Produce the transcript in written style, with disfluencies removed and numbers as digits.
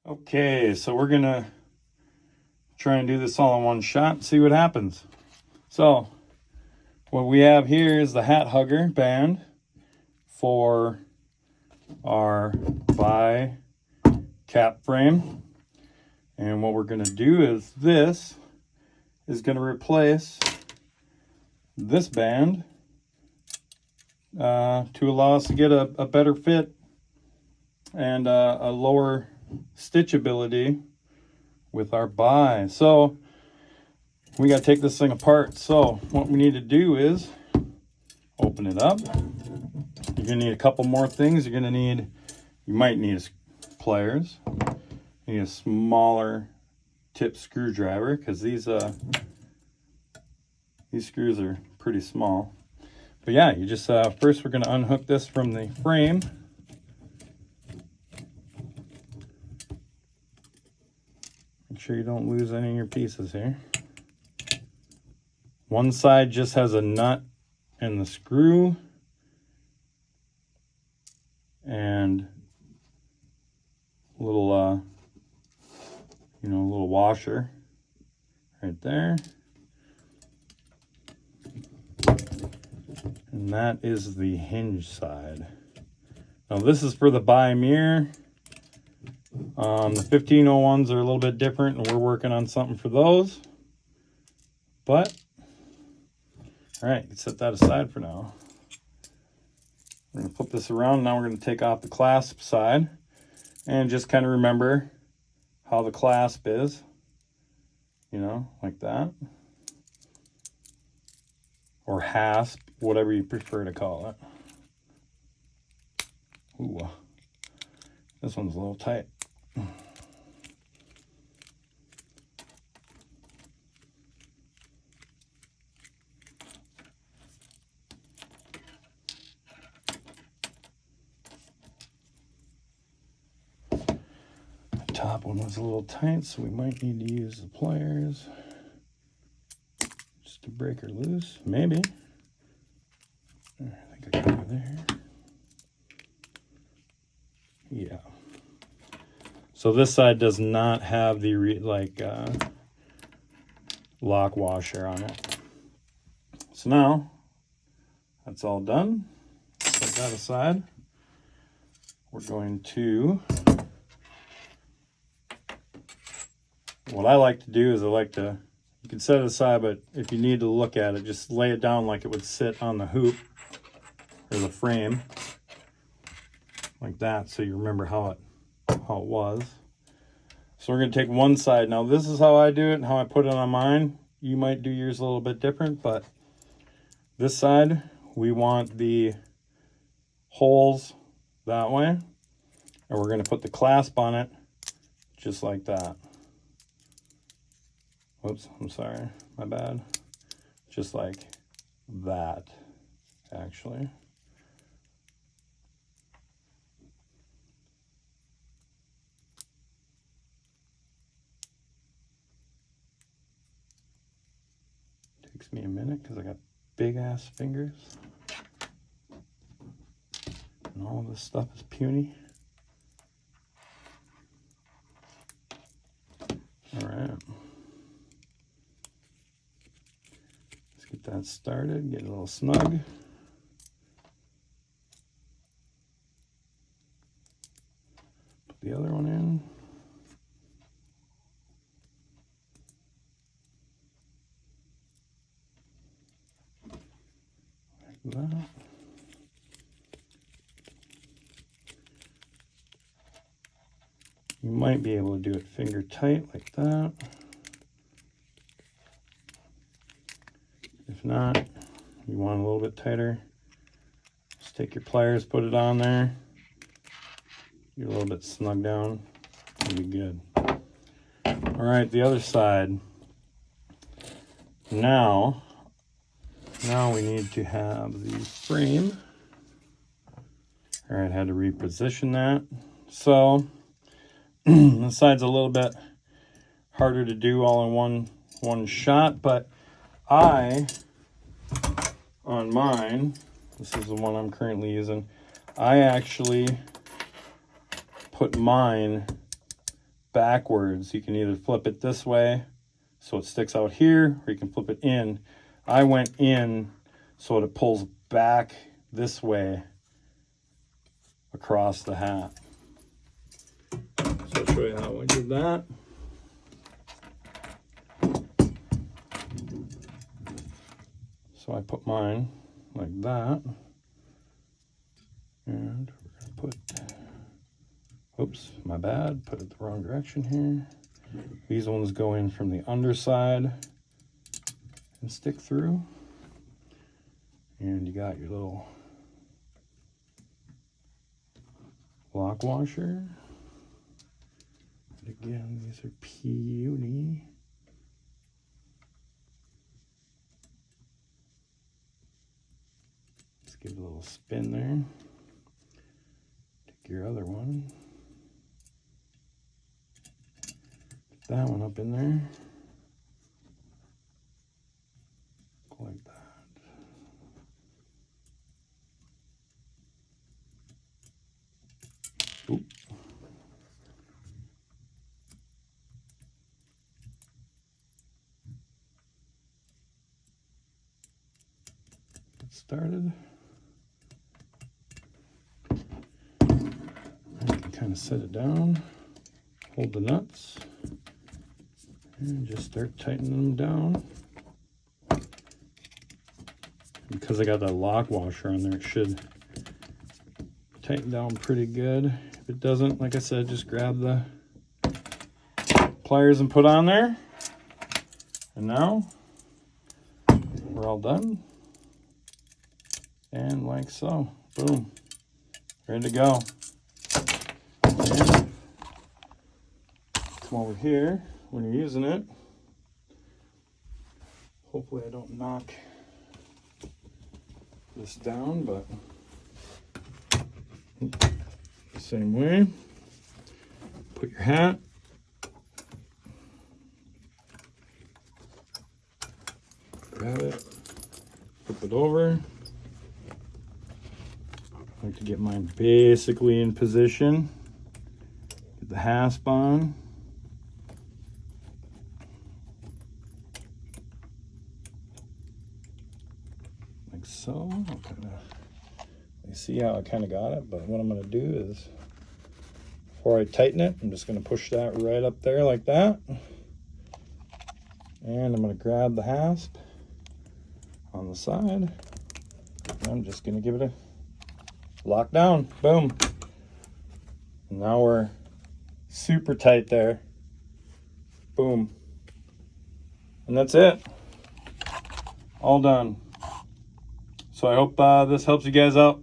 Okay, so we're gonna try and do this all in one shot and see what happens. So what we have here is the HatHugger band for our BAI cap frame. And what we're gonna do is this is gonna replace this band to allow us to get a better fit and a lower stitchability with our BAI. So we got to take this thing apart. So what we need to do is open it up. You're going to need a couple more things. You might need pliers. You need a smaller tip screwdriver because these screws are pretty small. But yeah, you just first we're going to unhook this from the frame. Make sure you don't lose any of your pieces here. One side just has a nut and the screw and a little little washer right there. And that is the hinge side. Now this is for the BAI Mirror. The 1501s are a little bit different, and we're working on something for those. But, all right, let's set that aside for now. We're going to flip this around. Now we're going to take off the clasp side and just kind of remember how the clasp is, like that. Or hasp, whatever you prefer to call it. Ooh, this one's a little tight. The top one was a little tight, so we might need to use the pliers just to break her loose, maybe. I think I got her there. Yeah. So this side does not have the lock washer on it. So now that's all done. Set that aside. We're going to, what I like to do is you can set it aside, but if you need to look at it, just lay it down like it would sit on the hoop or the frame like that, so you remember how it was. So we're going to take one side. Now this is how I do it and how I put it on mine. You might do yours a little bit different, but this side we want the holes that way, and we're going to put the clasp on it just like that. Whoops, I'm sorry, my bad. Just like that, actually. Takes me a minute because I got big ass fingers. And all this stuff is puny. All right. Let's get that started, get a little snug. Put the other one in. Like that. You might be able to do it finger tight like that. If not, you want a little bit tighter, just take your pliers, put it on there. Get a little bit snug down, it'll be good. All right, the other side. Now we need to have the frame. All right, had to reposition that. So this side's a little bit harder to do all in one shot, but on mine, this is the one I'm currently using, I actually put mine backwards. You can either flip it this way so it sticks out here, or you can flip it in. I went in so it pulls back this way across the hat. So I'll show you how I did that. So I put mine like that. And we're going to put, oops, my bad, put it the wrong direction here. These ones go in from the underside and stick through. And you got your little lock washer. And again, these are puny. Let's give it a little spin there. Take your other one. Put that one up in there. Go like that. Oop. Get started. I can kind of set it down, hold the nuts, and just start tightening them down. Because I got that lock washer on there, it should tighten down pretty good. If it doesn't, like I said, just grab the pliers and put on there. And now we're all done. And like so, boom, ready to go. And come over here when you're using it. Hopefully I don't knock this down, but the same way. Put your hat. Grab it. Flip it over. I like to get mine basically in position. Get the hasp on. Like so. You see how I kind of got it, but what I'm going to do is, before I tighten it, I'm just going to push that right up there like that. And I'm going to grab the hasp on the side. And I'm just going to give it a lock down. Boom. And now we're super tight there. Boom. And that's it. All done. So I hope this helps you guys out.